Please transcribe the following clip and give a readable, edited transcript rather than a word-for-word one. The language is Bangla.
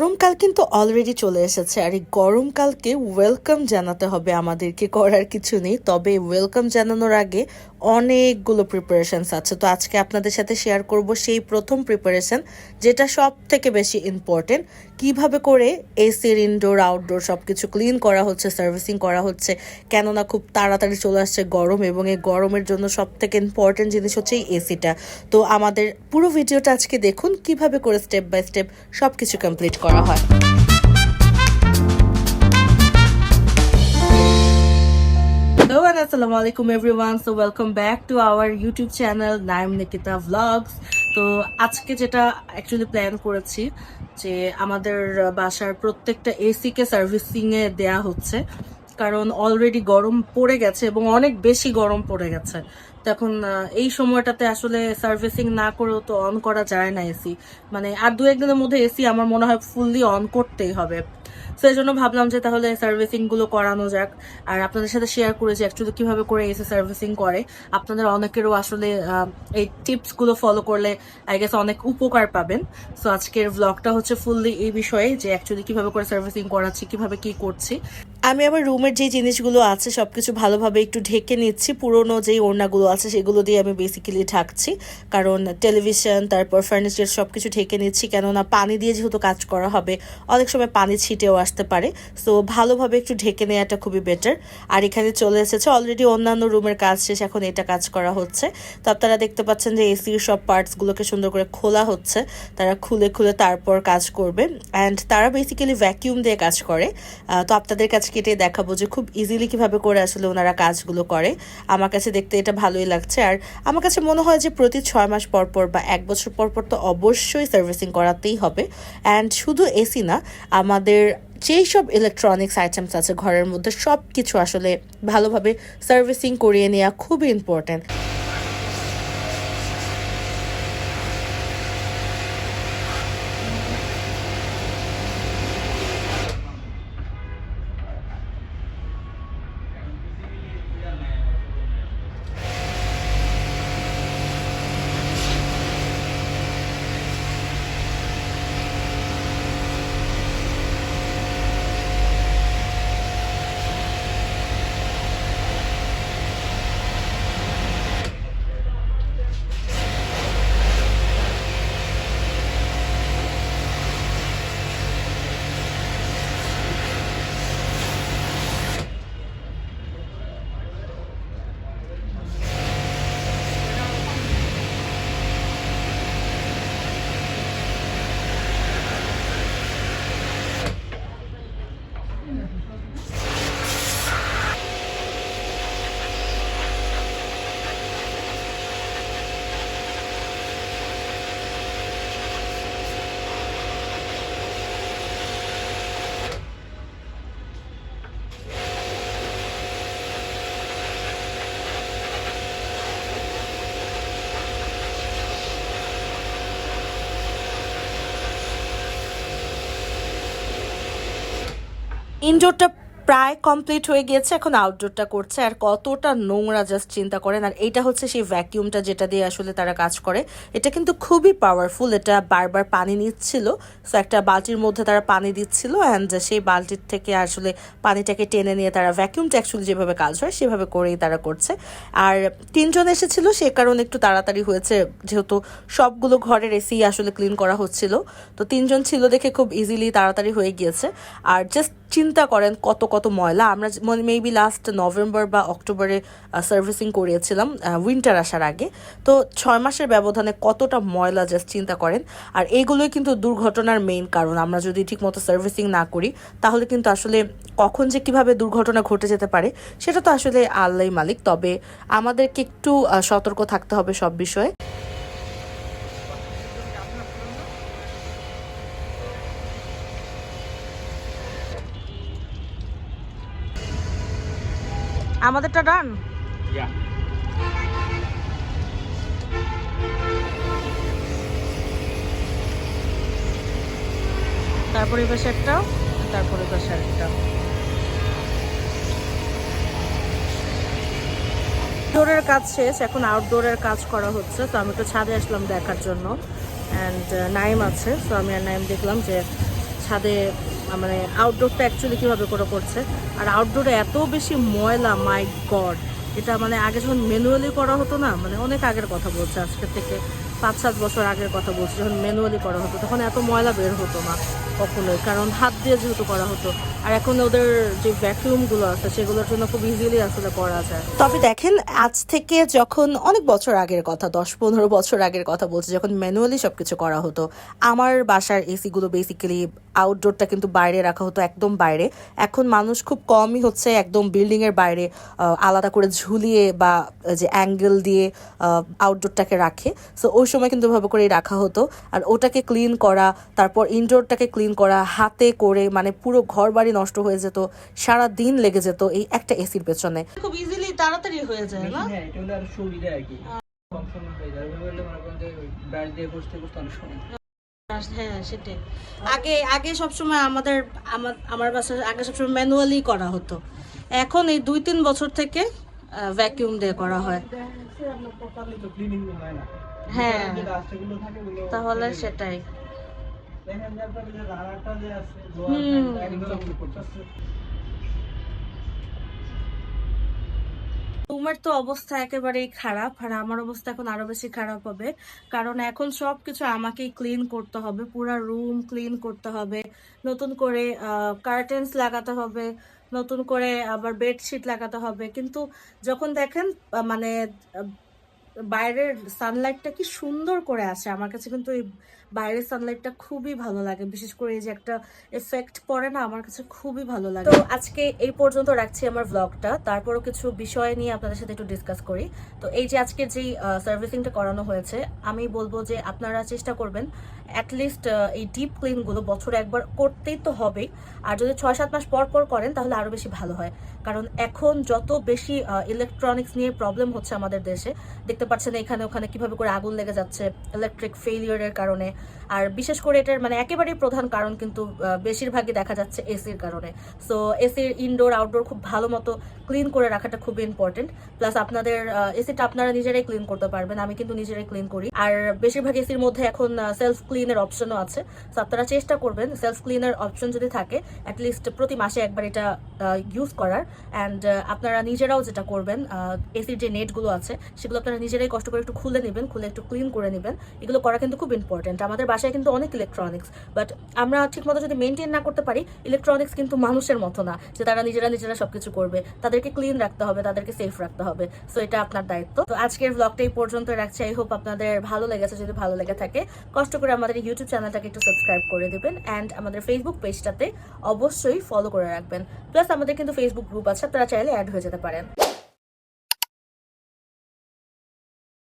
গরমকাল কিন্তু অলরেডি চলে এসেছে আর এই গরমকালকে ওয়েলকাম জানাতে হবে আমাদেরকে, করার কিছু নেই। তবে ওয়েলকাম জানানোর আগে অনেকগুলো প্রিপারেশনস আছে, তো আজকে আপনাদের সাথে শেয়ার করব সেই প্রথম প্রিপারেশন যেটা সব থেকে বেশি ইম্পর্টেন্ট। কিভাবে করে এসির ইনডোর আউটডোর সব কিছু ক্লিন করা হচ্ছে, সার্ভিসিং করা হচ্ছে, কেননা খুব তাড়াতাড়ি চলে আসছে গরম এবং এই গরমের জন্য সব থেকে ইম্পর্টেন্ট জিনিস হচ্ছে এই এসিটা। তো আমাদের পুরো ভিডিওটা আজকে দেখুন কিভাবে করে স্টেপ বাই স্টেপ সব কিছু কমপ্লিট করা হয়। Hello and assalamu alaikum everyone, so welcome back to our YouTube channel Naim Nikita Vlogs. তো আজকে যেটা অ্যাকচুয়ালি প্ল্যান করেছি যে আমাদের বাসার প্রত্যেকটা এসি কে সার্ভিসিং এ দেয়া হচ্ছে, কারণ অলরেডি গরম পড়ে গেছে এবং অনেক বেশি গরম পড়ে গেছে। তো এখন এই সময়টাতে আসলে সার্ভিসিং না করেও তো অন করা যায় না এসি, মানে আর দু একদিনের মধ্যে এসি আমার মনে হয় ফুললি অন করতেই হবে। তো এই জন্য ভাবলাম যে তাহলে সার্ভিসিং গুলো করানো যাক আর আপনাদের সাথে শেয়ার করেছি অ্যাকচুয়ালি কিভাবে করে এসি সার্ভিসিং করে। আপনাদের অনেকেরও আসলে এই টিপস গুলো ফলো করলে আই গেস অনেক উপকার পাবেন। সো আজকের ব্লগটা হচ্ছে ফুললি এই বিষয়ে যে অ্যাকচুয়ালি কিভাবে করে সার্ভিসিং করাচ্ছি, কিভাবে কি করছি। আমি আমার রুমের যে জিনিসগুলো আছে সবকিছু ভালোভাবে একটু ঢেকে নিচ্ছি, পুরোনো যেই ওড়নাগুলো আছে সেগুলো দিয়ে আমি বেসিক্যালি ঢাকছি, কারণ টেলিভিশন তারপর ফার্নিচার সবকিছু ঢেকে নিচ্ছি, কেননা পানি দিয়ে যেহেতু কাজ করা হবে অনেক সময় পানি ছিটেও আসতে পারে। সো ভালোভাবে একটু ঢেকে নেওয়াটা খুবই বেটার। আর এখানে চলে এসেছে অলরেডি অন্যান্য রুমের কাজ শেষ, এখন এটা কাজ করা হচ্ছে। তো আপনারা দেখতে পাচ্ছেন যে এসির সব পার্টসগুলোকে সুন্দর করে খোলা হচ্ছে, তারা খুলে খুলে তারপর কাজ করবে। অ্যান্ড তারা বেসিক্যালি ভ্যাকিউম দিয়ে কাজ করে। তো আপনাদের কাছে কেটে দেখাবো যে খুব ইজিলি কিভাবে করে আসলে ওনারা কাজগুলো করে। আমার কাছে দেখতে এটা ভালোই লাগছে। আর আমার কাছে মনে হয় যে প্রতি 6 মাস পর পর বা 1 বছর পর পর তো অবশ্যই সার্ভিসিং করাতেই হবে। অ্যান্ড শুধু এসি না, আমাদের যেই সব ইলেকট্রনিক্স আইটেমস আছে ঘরের মধ্যে সব কিছু আসলে ভালোভাবে সার্ভিসিং করিয়ে নেওয়া খুবই ইম্পর্টেন্ট। ইনডোরটা প্রায় কমপ্লিট হয়ে গিয়েছে, এখন আউটডোরটা করছে। আর কতটা নোংরা জাস্ট চিন্তা করেন। আর এটা হচ্ছে সেই ভ্যাকিউমটা যেটা দিয়ে আসলে তারা কাজ করে। এটা কিন্তু খুবই পাওয়ারফুল, এটা বারবার পানি নিচ্ছিল। সো একটা বালতির মধ্যে তারা পানি দিচ্ছিল অ্যান্ড সেই বালতির থেকে আসলে পানিটাকে টেনে নিয়ে তারা ভ্যাকিউমটা অ্যাকচুয়ালি যেভাবে কাজ হয় সেভাবে করেই তারা করছে। আর 3 জন এসেছিল, সে কারণে একটু তাড়াতাড়ি হয়েছে, যেহেতু সবগুলো ঘরের এসি আসলে ক্লিন করা হচ্ছিল। তো 3 জন ছিল দেখে খুব ইজিলি তাড়াতাড়ি হয়ে গিয়েছে। আর জাস্ট চিন্তা করেন কত কত ময়লা। আমরা মেবি লাস্ট নভেম্বর বা অক্টোবরে সার্ভিসিং করিয়েছিলাম উইন্টার আসার আগে। তো 6 মাসের ব্যবধানে কতটা ময়লা জাস্ট চিন্তা করেন। আর এইগুলোই কিন্তু দুর্ঘটনার মেইন কারণ। আমরা যদি ঠিকমতো সার্ভিসিং না করি তাহলে কিন্তু আসলে কখন যে কিভাবে দুর্ঘটনা ঘটে যেতে পারে সেটা তো আসলে আল্লাহই মালিক। তবে আমাদেরকে একটু সতর্ক থাকতে হবে সব বিষয়ে। আমাদেরটা ডান। তারপরে পাশে একটা, তারপরে পাশে একটা। ইনডোরের কাজ শেষ, এখন আউটডোরের কাজ করা হচ্ছে। তো আমি তো ছাদে আসলাম দেখার জন্য, অ্যান্ড নাইম আছে। তো আমি আর নাইম দেখলাম যে ছাদে মানে আউটডোরটা অ্যাকচুয়ালি কীভাবে করে করছে। আর আউটডোরে এত বেশি ময়লা, মাই গড। এটা মানে আগে যখন ম্যানুয়ালি করা হতো না, মানে অনেক আগের কথা বলছে, আজকের থেকে 5-7 বছর আগের কথা বলছি, যখন ম্যানুয়ালি করা হতো তখন এত ময়লা বের হতো না কখনোই, কারণ হাত দিয়ে যেহেতু করা হতো। আর এখন ওদের যে ভ্যাকুয়ামগুলো আছে সেগুলোর জন্য খুব ইজিলি আসলে করা যায়। তবে দেখেন, আজ থেকে যখন অনেক বছর আগের কথা, 10-15 বছর আগের কথা বলছি, যখন ম্যানুয়ালি সবকিছু করা হতো, আমার বাসার এসিগুলো বেসিক্যালি আউটডোরটা কিন্তু বাইরে রাখা হতো, একদম বাইরে। এখন মানুষ খুব কমই হচ্ছে একদম বিল্ডিংয়ের বাইরে আলাদা করে ঝুলিয়ে বা যে অ্যাঙ্গেল দিয়ে আউটডোরটাকে রাখে। সো ওই সময় কিন্তু ভাবে করেই রাখা হতো। আর ওটাকে ক্লিন করা, তারপর ইনডোরটাকে ক্লিন করা হাতে করে, মানে পুরো ঘর বাড়ি নষ্ট হয়ে যেত, সারা দিন লেগে যেত এই একটা এসির পেছনে। খুব ইজিলি তাড়াতাড়ি হয়ে যায় না? হ্যাঁ, এটা হলো আর সুবিধা আর কি, কম সময় হয়ে যায়। ওইভাবে মনে করেন যে ব্রাশ দিয়ে ঘষতে ঘষতে অনেক সময়। হ্যাঁ, সেটাই। আগে আগে সবসময় আমার বাসায় আগে সবসময় ম্যানুয়ালি করা হতো। এখন এই 2-3 বছর থেকে ভ্যাকিউম দিয়ে করা হয়। হ্যাঁ, তাহলে সেটাই। তোমার তো অবস্থা একেবারেই খারাপ, আর আমার অবস্থা এখন আরো বেশি খারাপ হবে, কারণ এখন সবকিছু আমাকেই ক্লিন করতে হবে, পুরো রুম ক্লিন করতে হবে, নতুন করে কার্টেন্স লাগাতে হবে, নতুন করে আবার বেডশিট লাগাতে হবে। কিন্তু যখন দেখেন মানে বাইরের সানলাইটটা কি সুন্দর করে আসে, আমার কাছে কিন্তু এই বাইরের সানলাইটটা খুবই ভালো লাগে, বিশেষ করে এই যে একটা এফেক্ট পড়ে না, আমার কাছে খুবই ভালো লাগে। তো আজকে এই পর্যন্ত রাখছি আমার ব্লগটা, তারপরও কিছু বিষয় নিয়ে আপনাদের সাথে একটু ডিসকাস করি। তো এই যে আজকে যেই সার্ভিসিংটা করানো হয়েছে, আমি বলবো যে আপনারা চেষ্টা করবেন অ্যাটলিস্ট এই ডিপ ক্লিনগুলো বছরে একবার করতেই তো হবেই। আর যদি 6-7 মাস পর পর করেন তাহলে আরও বেশি ভালো হয়, কারণ এখন যত বেশি ইলেকট্রনিক্স নিয়ে প্রবলেম হচ্ছে আমাদের দেশে, দেখতে পাচ্ছেন এখানে ওখানে কিভাবে করে আগুন লেগে যাচ্ছে ইলেকট্রিক ফেলিয়ারের কারণে। আর বিশেষ করে এটার মানে একেবারেই প্রধান কারণ কিন্তু বেশিরভাগই দেখা যাচ্ছে এসির কারণে। সো এসির ইনডোর আউটডোর খুব ভালো মতো ক্লিন করে রাখাটা খুব ইম্পর্টেন্ট। প্লাস আপনাদের এসিটা আপনারা নিজেরাই ক্লিন করতে পারবেন, আমি কিন্তু নিজেরাই ক্লিন করি। আর বেশিরভাগ এসির মধ্যে এখন সেলফ ক্লিনের অপশনও আছে। সো আপনারা চেষ্টা করবেন সেলফ ক্লিনের অপশন যদি থাকে অ্যাটলিস্ট প্রতি মাসে একবার এটা ইউজ করার। অ্যান্ড আপনারা নিজেরাও যেটা করবেন, এসির যে নেটগুলো আছে সেগুলো আপনারা নিজেরাই কষ্ট করে একটু খুলে নেবেন, খুলে একটু ক্লিন করে নেবেন। এগুলো করা কিন্তু খুব ইম্পর্টেন্ট। আমাদের বাসায় কিন্তু অনেক ইলেকট্রনিক্স, বাট আমরা ঠিকমতো যদি মেনটেন না করতে পারি, ইলেকট্রনিক্স কিন্তু মানুষের মতো না যে তারা নিজেরা সবকিছু করবে। তাদেরকে ক্লিন রাখতে হবে, তাদেরকে সেফ রাখতে হবে। সো এটা আপনার দায়িত্ব। তো আজকের ব্লগটা এই পর্যন্ত রাখছি। আই হোপ আপনাদের ভালো লেগেছে। যদি ভালো লেগে থাকে কষ্ট করে আমাদের ইউটিউব চ্যানেলটাকে একটু সাবস্ক্রাইব করে দেবেন, অ্যান্ড আমাদের ফেসবুক পেজটাতে অবশ্যই ফলো করে রাখবেন। প্লাস আমাদের কিন্তু ফেসবুক গ্রুপ আছে, আপনারা চাইলে অ্যাড হয়ে যেতে পারেন।